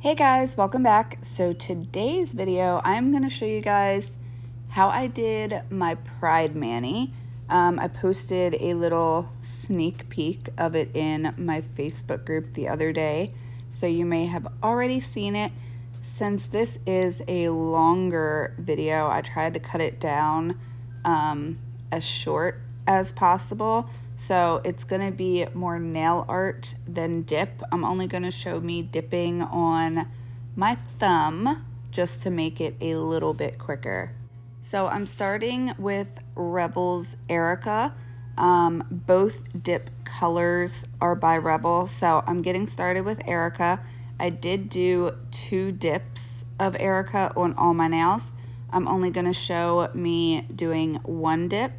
Hey guys, welcome back. So today's video, I'm going to show you guys how I did my Pride mani. I posted a little sneak peek of it in my Facebook group the other day, so you may have already seen it. Since this is a longer video, I tried to cut it down as short as possible. So it's going to be more nail art than dip. I'm only going to show me dipping on my thumb just to make it a little bit quicker. So I'm starting with Revel's Erica. Both dip colors are by Revel. So I'm getting started with Erica. I did do 2 dips of Erica on all my nails. I'm only going to show me doing 1 dip.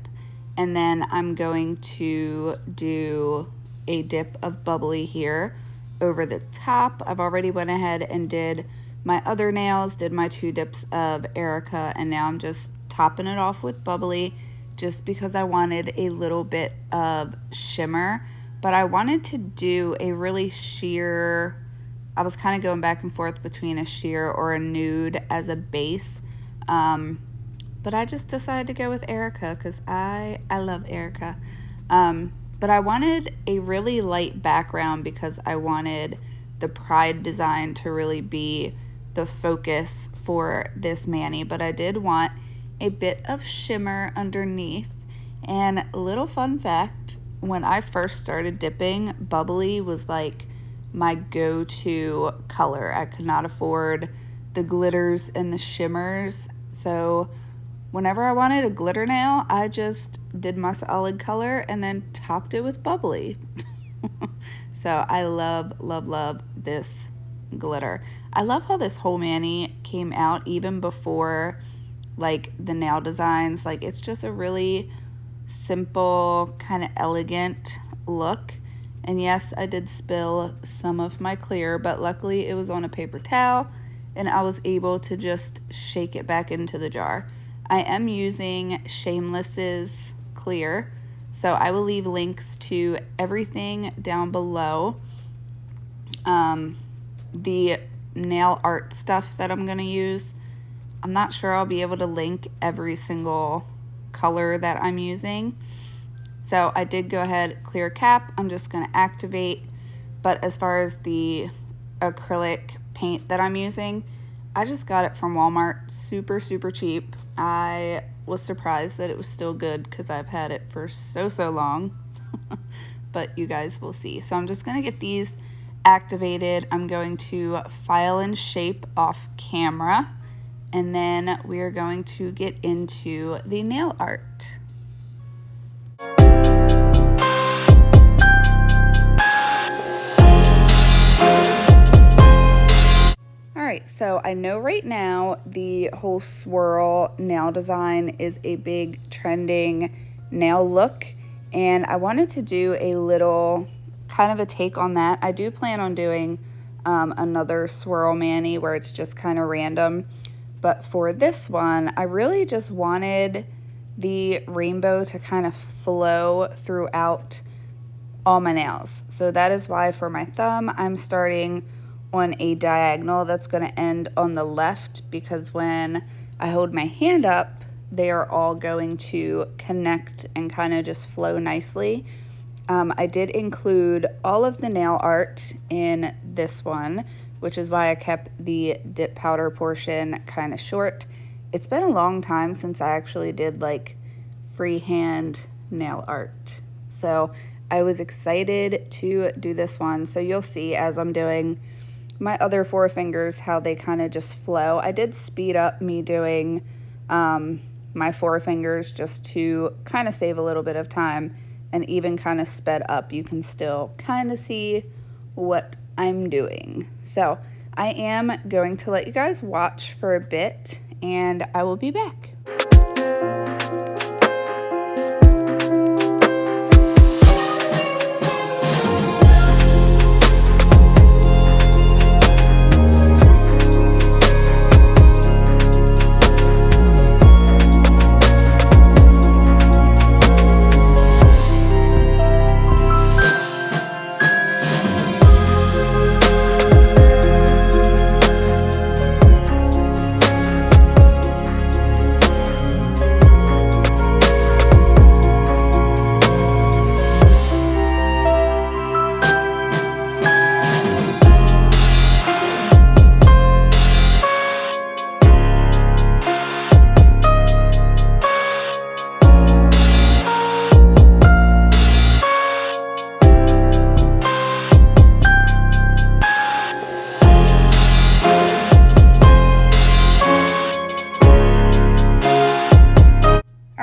And then I'm going to do a dip of Bubbly here over the top. I've already went ahead and did my other nails, did my 2 dips of Erica, and now I'm just topping it off with Bubbly just because I wanted a little bit of shimmer. But I wanted to do a really sheer, I was kind of going back and forth between a sheer or a nude as a base. But I just decided to go with Erica because I love Erica. But I wanted a really light background because I wanted the Pride design to really be the focus for this mani. But I did want a bit of shimmer underneath. And a little fun fact, when I first started dipping, Bubbly was like my go-to color. I could not afford the glitters and the shimmers. So whenever I wanted a glitter nail, I just did my solid color and then topped it with Bubbly. So I love, love, love this glitter. I love how this whole mani came out even before like the nail designs. Like it's just a really simple, kind of elegant look. And yes, I did spill some of my clear, but luckily it was on a paper towel and I was able to just shake it back into the jar. I am using Shameless's clear, so I will leave links to everything down below. The nail art stuff that I'm going to use, I'm not sure I'll be able to link every single color that I'm using. So I did go ahead, clear cap, I'm just going to activate. But as far as the acrylic paint that I'm using, I just got it from Walmart, super, super cheap. I was surprised that it was still good because I've had it for so long. But you guys will see. So I'm just going to get these activated. I'm going to file and shape off camera. And then we are going to get into the nail art. Alright, so I know right now the whole swirl nail design is a big trending nail look, and I wanted to do a little kind of a take on that. I do plan on doing another swirl mani where it's just kind of random, but for this one I really just wanted the rainbow to kind of flow throughout all my nails. So that is why for my thumb I'm starting on a diagonal that's going to end on the left, because when I hold my hand up they are all going to connect and kind of just flow nicely. I did include all of the nail art in this one, which is why I kept the dip powder portion kind of short. It's been a long time since I actually did like freehand nail art, so I was excited to do this one. So you'll see as I'm doing my other 4 fingers how they kind of just flow. I did speed up me doing my 4 fingers just to kind of save a little bit of time, and even kind of sped up you can still kind of see what I'm doing. So I am going to let you guys watch for a bit and I will be back.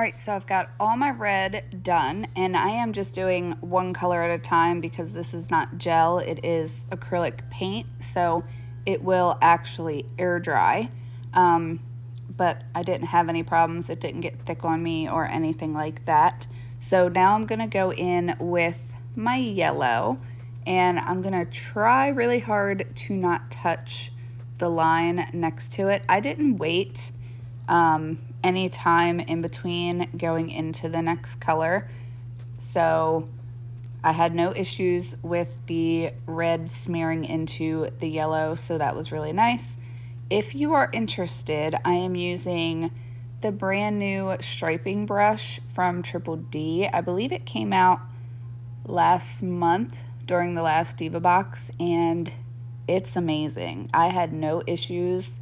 Alright, so I've got all my red done, and I am just doing one color at a time because this is not gel, it is acrylic paint, so it will actually air dry. But I didn't have any problems, it didn't get thick on me or anything like that. So now I'm going to go in with my yellow, and I'm going to try really hard to not touch the line next to it. I didn't wait any time in between going into the next color, so I had no issues with the red smearing into the yellow, so that was really nice. If you are interested, I am using the brand new striping brush from Triple D. I believe it came out last month during the last Diva box, and it's amazing. I had no issues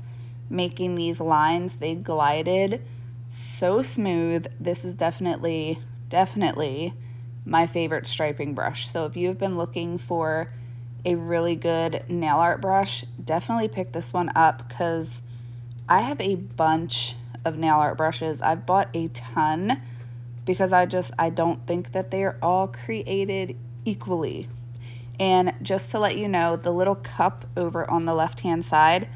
making these lines. They glided so smooth. This is definitely my favorite striping brush. So if you've been looking for a really good nail art brush, definitely pick this one up, because I have a bunch of nail art brushes. I've bought a ton because I don't think that they are all created equally. And just to let you know, the little cup over on the left hand side,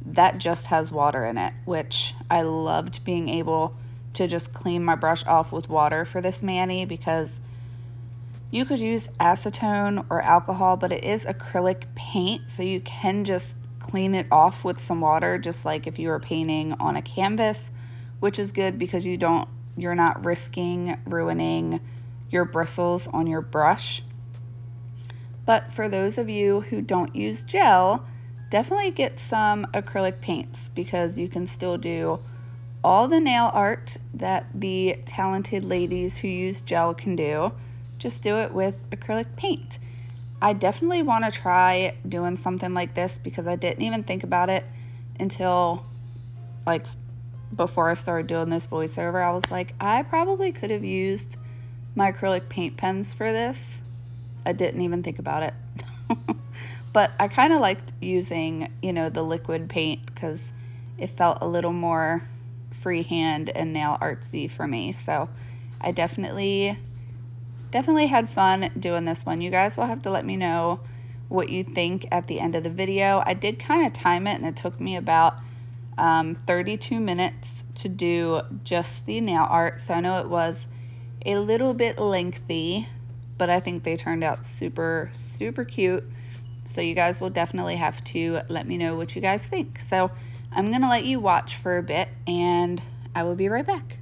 that just has water in it, which I loved being able to just clean my brush off with water for this mani, because you could use acetone or alcohol, but it is acrylic paint, so you can just clean it off with some water, just like if you were painting on a canvas, which is good because you're not risking ruining your bristles on your brush. But for those of you who don't use gel, definitely get some acrylic paints, because you can still do all the nail art that the talented ladies who use gel can do. Just do it with acrylic paint. I definitely want to try doing something like this, because I didn't even think about it until like before I started doing this voiceover. I was like, I probably could have used my acrylic paint pens for this. I didn't even think about it. But I kind of liked using, the liquid paint, because it felt a little more freehand and nail artsy for me. So I definitely had fun doing this one. You guys will have to let me know what you think at the end of the video. I did kind of time it, and it took me about 32 minutes to do just the nail art. So I know it was a little bit lengthy, but I think they turned out super, super cute. So you guys will definitely have to let me know what you guys think. So I'm going to let you watch for a bit, and I will be right back.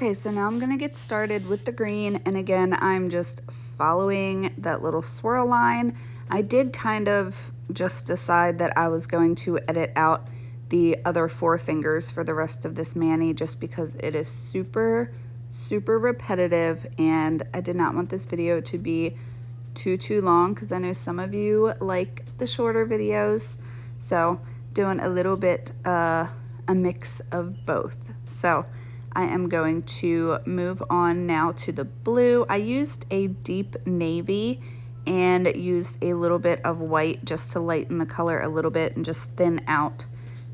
Okay, so now I'm gonna get started with the green, and again, I'm just following that little swirl line. I did kind of just decide that I was going to edit out the other 4 fingers for the rest of this mani just because it is super repetitive, and I did not want this video to be too long because I know some of you like the shorter videos. So doing a little bit a mix of both. So I am going to move on now to the blue. I used a deep navy and used a little bit of white just to lighten the color a little bit and just thin out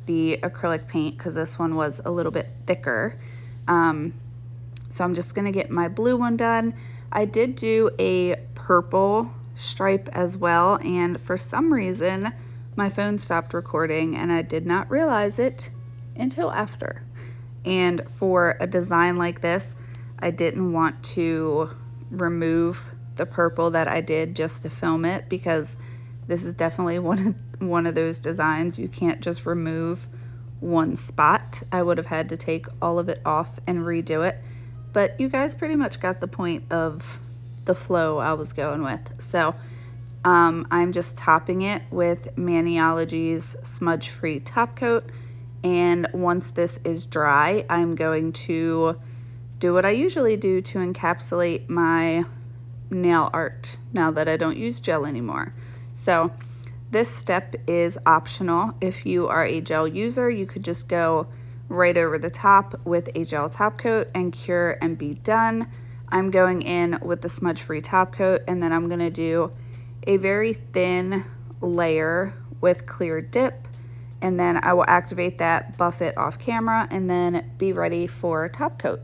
the acrylic paint because this one was a little bit thicker. So I'm just gonna get my blue one done. I did do a purple stripe as well, and for some reason my phone stopped recording and I did not realize it until after. And for a design like this, I didn't want to remove the purple that I did just to film it because this is definitely one of those designs you can't just remove one spot. I would have had to take all of it off and redo it, but you guys pretty much got the point of the flow I was going with. So I'm just topping it with Maniology's smudge-free top coat. And once this is dry, I'm going to do what I usually do to encapsulate my nail art now that I don't use gel anymore. So this step is optional. If you are a gel user, you could just go right over the top with a gel top coat and cure and be done. I'm going in with the smudge-free top coat, and then I'm gonna do a very thin layer with clear dip, and then I will activate that, buff it off camera, and then be ready for top coat.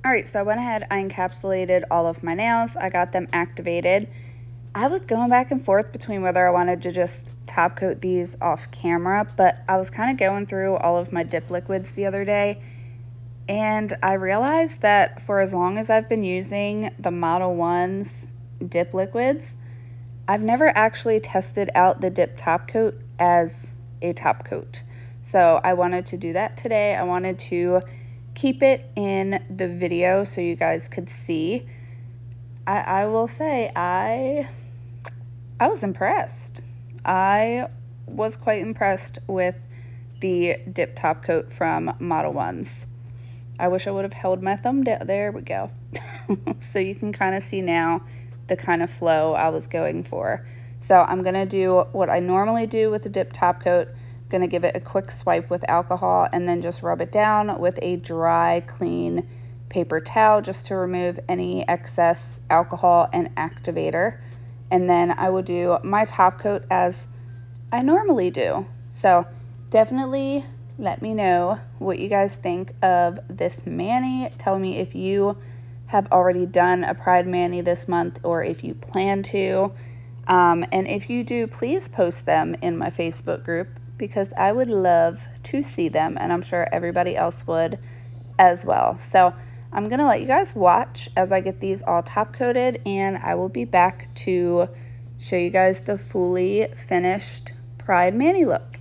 Alright, so I went ahead, I encapsulated all of my nails, I got them activated. I was going back and forth between whether I wanted to just top coat these off camera, but I was kind of going through all of my dip liquids the other day, and I realized that for as long as I've been using the Model 1's dip liquids, I've never actually tested out the dip top coat as a top coat. So I wanted to do that today. I wanted to keep it in the video so you guys could see. I will say I was impressed. I was quite impressed with the dip top coat from Model 1's. I wish I would have held my thumb down. There we go. So you can kind of see now the kind of flow I was going for. So I'm going to do what I normally do with the dip top coat, Gonna give it a quick swipe with alcohol and then just rub it down with a dry, clean paper towel just to remove any excess alcohol and activator. And then I will do my top coat as I normally do. So definitely let me know what you guys think of this mani. Tell me if you have already done a Pride mani this month or if you plan to. And if you do, please post them in my Facebook group because I would love to see them, and I'm sure everybody else would as well. So I'm going to let you guys watch as I get these all top coated, and I will be back to show you guys the fully finished Pride mani look.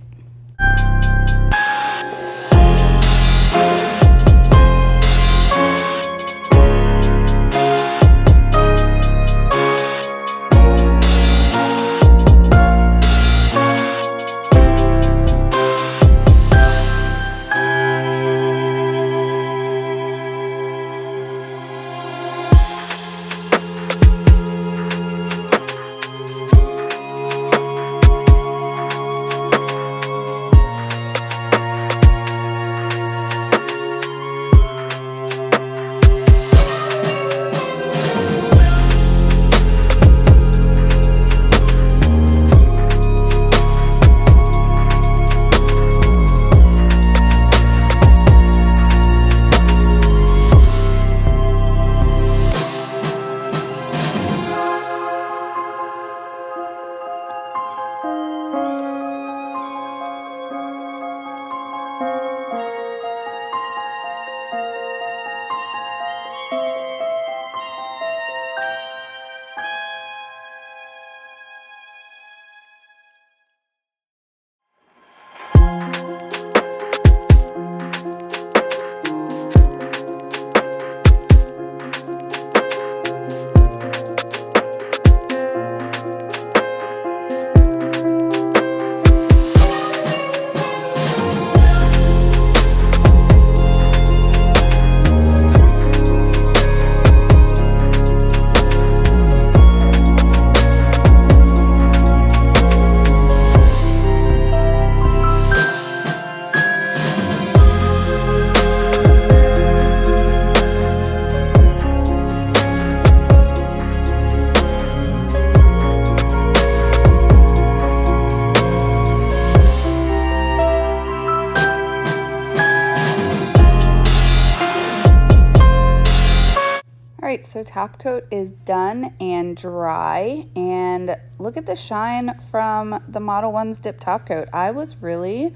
Alright, so top coat is done and dry, and look at the shine from the Model 1's Dip top coat. I was really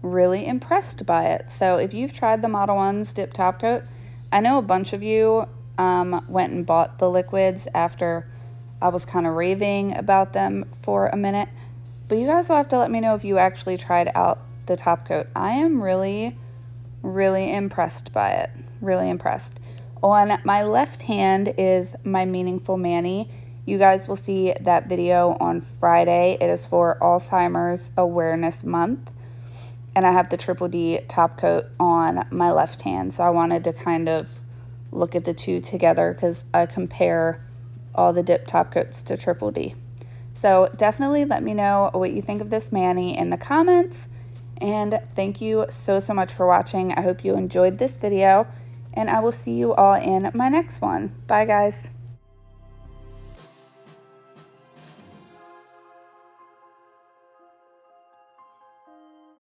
impressed by it. So if you've tried the Model 1's Dip top coat, I know a bunch of you went and bought the liquids after I was kind of raving about them for a minute, but you guys will have to let me know if you actually tried out the top coat. I am really impressed by it, really impressed. On my left hand is my Meaningful Mani. You guys will see that video on Friday. It is for Alzheimer's Awareness Month. And I have the Triple D top coat on my left hand. So I wanted to kind of look at the two together because I compare all the Dip top coats to Triple D. So definitely let me know what you think of this mani in the comments. And thank you so much for watching. I hope you enjoyed this video. And I will see you all in my next one. Bye, guys.